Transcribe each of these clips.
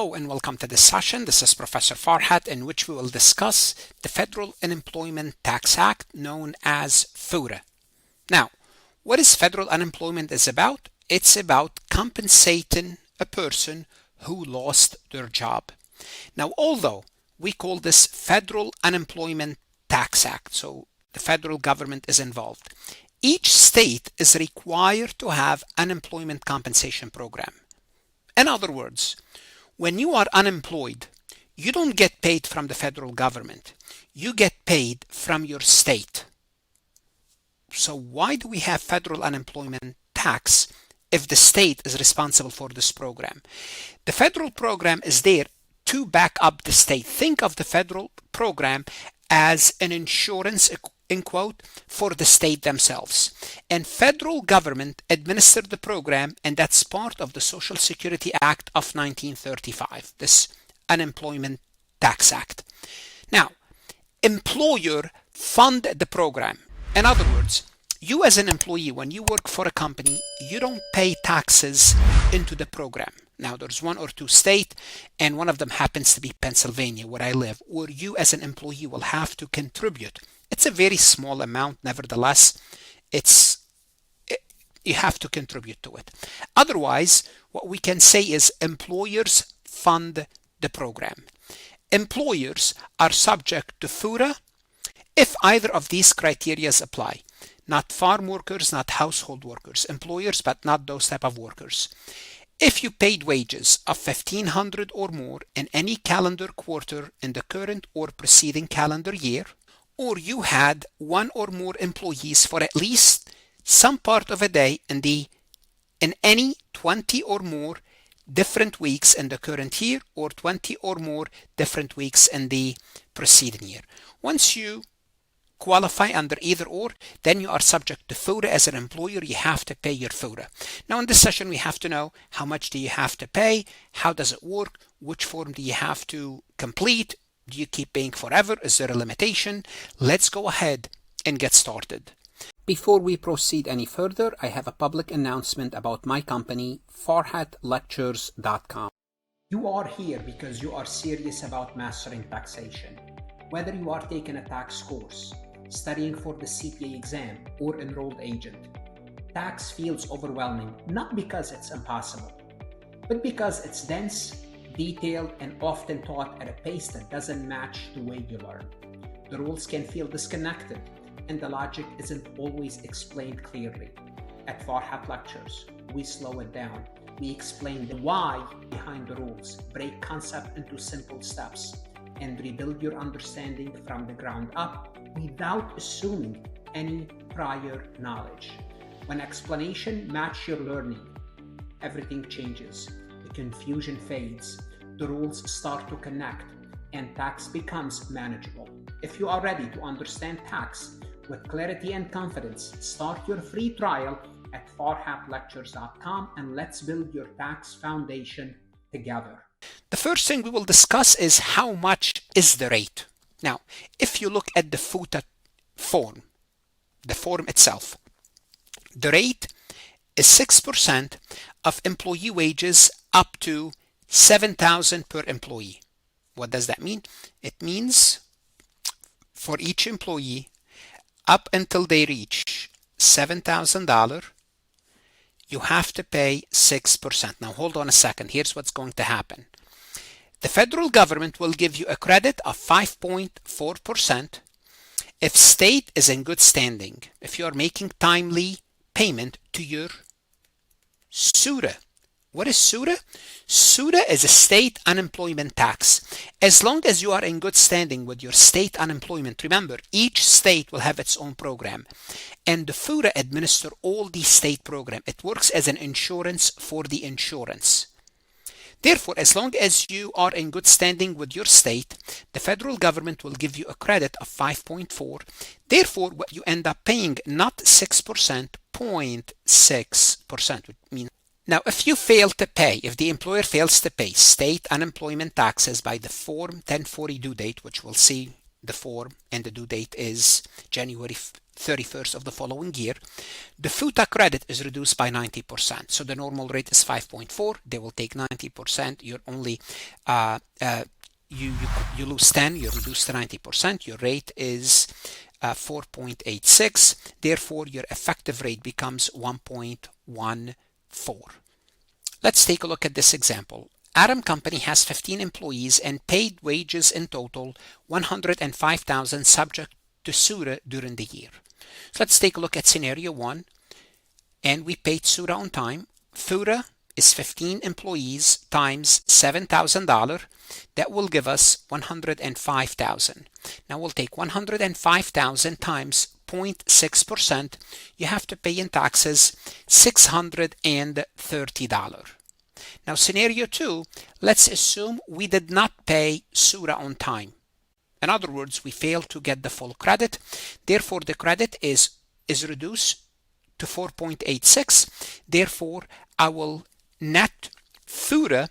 Hello and welcome to this session. This is Professor Farhat, in which we will discuss the Federal Unemployment Tax Act, known as FUTA. Now, what is federal unemployment is about? It's about compensating a person who lost their job. Now, although we call this Federal Unemployment Tax Act, so the federal government is involved, each state is required to have unemployment compensation program. In other words, when you are unemployed, you don't get paid from the federal government. You get paid from your state. So why do we have federal unemployment tax if the state is responsible for this program? The federal program is there to back up the state. Think of the federal program as an insurance, in quote, for the state themselves. And federal government administered the program, and that's part of the Social Security Act of 1935, this Unemployment Tax Act. Now, employer fund the program. In other words, you as an employee, when you work for a company, you don't pay taxes into the program. Now, there's one or two states, and one of them happens to be Pennsylvania, where I live, where you as an employee will have to contribute. It's a very small amount, nevertheless, you have to contribute to it. Otherwise, what we can say is employers fund the program. Employers are subject to FUTA if either of these criteria apply. Not farm workers, not household workers. Employers, but not those type of workers. If you paid wages of $1,500 or more in any calendar quarter in the current or preceding calendar year, or you had one or more employees for at least some part of a day in any 20 or more different weeks in the current year, or 20 or more different weeks in the preceding year. Once you qualify under either or, then you are subject to FUTA. As an employer, you have to pay your FUTA. Now, in this session, we have to know how much do you have to pay, how does it work, which form do you have to complete, do you keep paying forever, is there a limitation? Let's go ahead and get started. Before we proceed any further, I have a public announcement about my company, farhatlectures.com. You are here because you are serious about mastering taxation. Whether you are taking a tax course, studying for the CPA exam, or enrolled agent, tax feels overwhelming, not because it's impossible, but because it's dense, detailed, and often taught at a pace that doesn't match the way you learn. The rules can feel disconnected, and the logic isn't always explained clearly. At Farhat Lectures, we slow it down. We explain the why behind the rules, break concept into simple steps, and rebuild your understanding from the ground up without assuming any prior knowledge. When explanation matches your learning, everything changes. The confusion fades, the rules start to connect, and tax becomes manageable. If you are ready to understand tax with clarity and confidence, start your free trial at farhatlectures.com, and let's build your tax foundation together. The first thing we will discuss is how much is the rate. Now, if you look at the FUTA form, the form itself, the rate is 6% of employee wages up to $7,000 per employee. What does that mean? It means for each employee up until they reach $7,000, you have to pay 6%. Now hold on a second. Here's what's going to happen. The federal government will give you a credit of 5.4% if state is in good standing, if you are making timely payment to your SUTA. What is SUTA? SUTA is a state unemployment tax. As long as you are in good standing with your state unemployment, remember, each state will have its own program, and the FUTA administer all these state programs. It works as an insurance for the insurance. Therefore, as long as you are in good standing with your state, the federal government will give you a credit of 5.4. Therefore, what you end up paying, not 6%, 0.6%, which means. Now, if you fail to pay, if the employer fails to pay state unemployment taxes by the Form 1040 due date, which we'll see the form and the due date is January 31st of the following year, the FUTA credit is reduced by 90%. So the normal rate is 5.4. They will take 90%. You're only you lose 10. You reduce to 90%. Your rate is 4.86. Therefore, your effective rate becomes 1.14. Let's take a look at this example. Adam Company has 15 employees and paid wages in total $105,000 subject to SUTA during the year. So let's take a look at scenario 1, and we paid SUTA on time. FUTA is 15 employees times $7,000. That will give us $105,000. Now we'll take $105,000 times 0.6%. You have to pay in taxes $630. Now scenario 2, let's assume we did not pay SUTA on time. In other words, we failed to get the full credit. Therefore, the credit is reduced to 4.86. Therefore, our net FUTA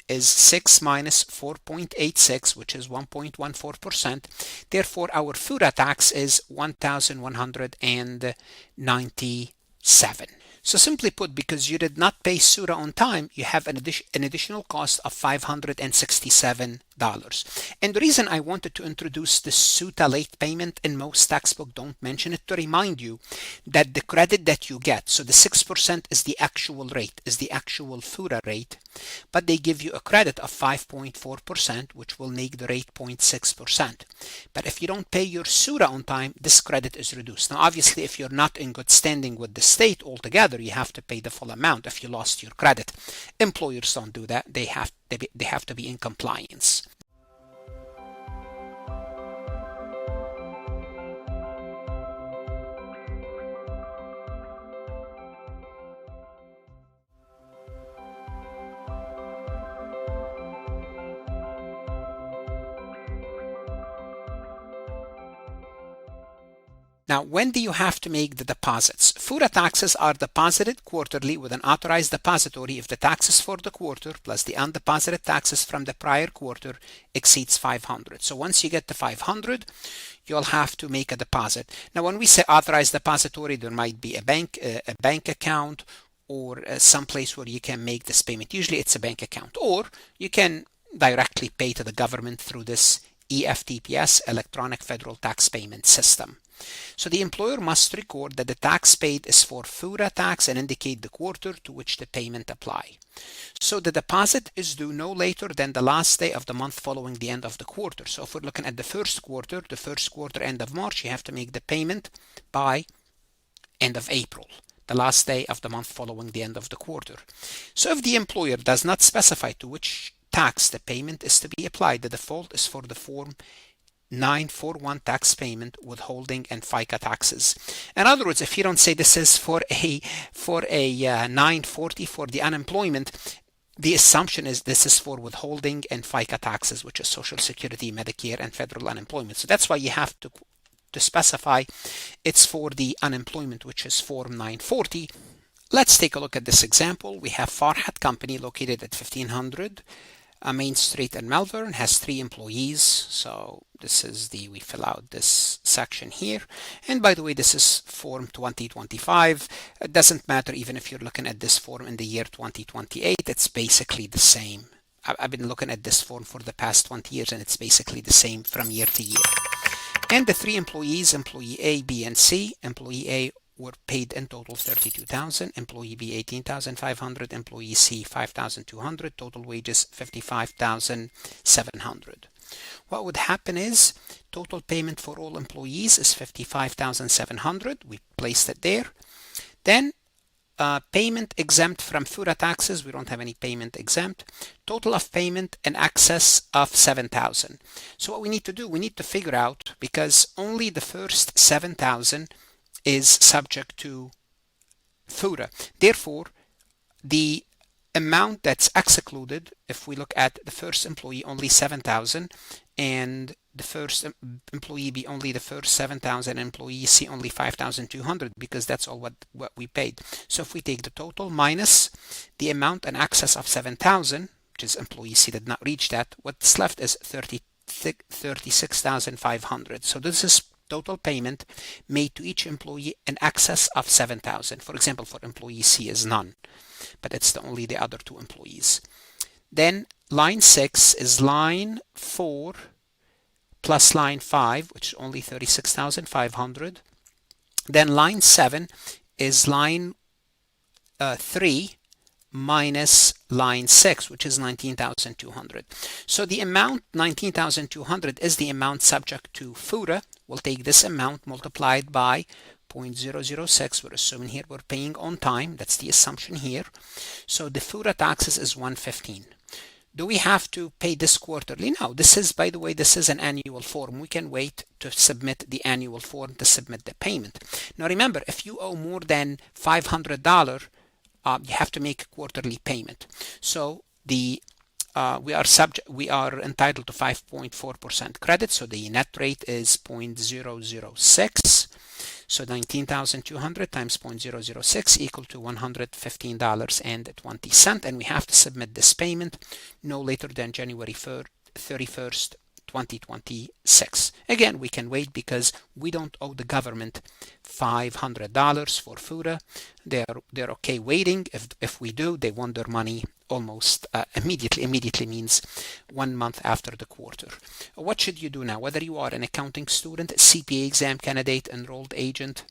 is 6 minus 4.86, which is 1.14%. Therefore, our FUTA tax is $1,197. So simply put, because you did not pay SUTA on time, you have an additional cost of $567. And the reason I wanted to introduce the SUTA late payment, in most textbooks don't mention it, to remind you that the credit that you get, so the 6% is the actual rate, is the actual FUTA rate, but they give you a credit of 5.4%, which will make the rate 0.6%. But if you don't pay your SUTA on time, this credit is reduced. Now, obviously, if you're not in good standing with the state altogether, you have to pay the full amount if you lost your credit. Employers don't do that. They have to be in compliance. Now, when do you have to make the deposits? FUTA taxes are deposited quarterly with an authorized depository if the taxes for the quarter plus the undeposited taxes from the prior quarter exceeds 500. So once you get to 500, you'll have to make a deposit. Now, when we say authorized depository, there might be a bank account or some place where you can make this payment. Usually it's a bank account, or you can directly pay to the government through this EFTPS, Electronic Federal Tax Payment System. So the employer must record that the tax paid is for FUTA tax and indicate the quarter to which the payment apply. So the deposit is due no later than the last day of the month following the end of the quarter. So if we're looking at the first quarter end of March, you have to make the payment by end of April, the last day of the month following the end of the quarter. So if the employer does not specify to which tax the payment is to be applied, the default is for the Form 941 tax payment, withholding, and FICA taxes. In other words, if you don't say this is for a 940 for the unemployment, the assumption is this is for withholding and FICA taxes, which is Social Security, Medicare, and federal unemployment. So that's why you have to specify it's for the unemployment, which is Form 940. Let's take a look at this example. We have Farhat Company located at 1500 Main Street in Melbourne, has 3 employees. So this is we fill out this section here. And by the way, this is Form 2025. It doesn't matter even if you're looking at this form in the year 2028, it's basically the same. I've been looking at this form for the past 20 years and it's basically the same from year to year. And the 3 employees, employee A, B, and C. Employee A were paid in total $32,000, employee B $18,500, employee C $5,200, total wages $55,700. What would happen is total payment for all employees is $55,700. We placed it there. Then payment exempt from FUTA taxes, we don't have any payment exempt. Total of payment in excess of $7,000. So what we need to do, we need to figure out, because only the first $7,000 is subject to FUTA. Therefore, the amount that's excluded, if we look at the first employee, only $7,000, and the first employee B only the first $7,000, employee C only $5,200, because that's all what we paid. So if we take the total minus the amount in excess of $7,000, which is employee C did not reach that, what's left is 36,500. So this is total payment made to each employee in excess of 7,000. For example, for employee C is none, but it's only the other two employees. Then line 6 is line 4 plus line 5, which is only 36,500. Then line 7 is line 3 minus line 6, which is 19,200. So the amount 19,200 is the amount subject to FUTA. We'll take this amount multiplied by 0.006. We're assuming here we're paying on time. That's the assumption here. So the FUTA taxes is 115. Do we have to pay this quarterly? No, this is, by the way, this is an annual form. We can wait to submit the annual form to submit the payment. Now remember, if you owe more than $500, you have to make a quarterly payment. So we are entitled to 5.4% credit. So the net rate is 0.006. So 19,200 times 0.006 equal to $115.20. And we have to submit this payment no later than January 31st, 2026. Again, we can wait because we don't owe the government $500 for FUTA. They're okay waiting. If we do, they want their money almost immediately. Immediately means 1 month after the quarter. What should you do now? Whether you are an accounting student, CPA exam candidate, enrolled agent,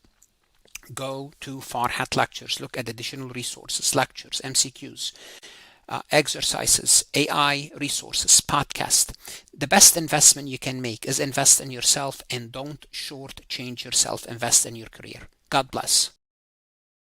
go to Farhat lectures, look at additional resources, lectures, MCQs, exercises, AI resources, podcast. The best investment you can make is invest in yourself, and don't shortchange yourself. Invest in your career. God bless.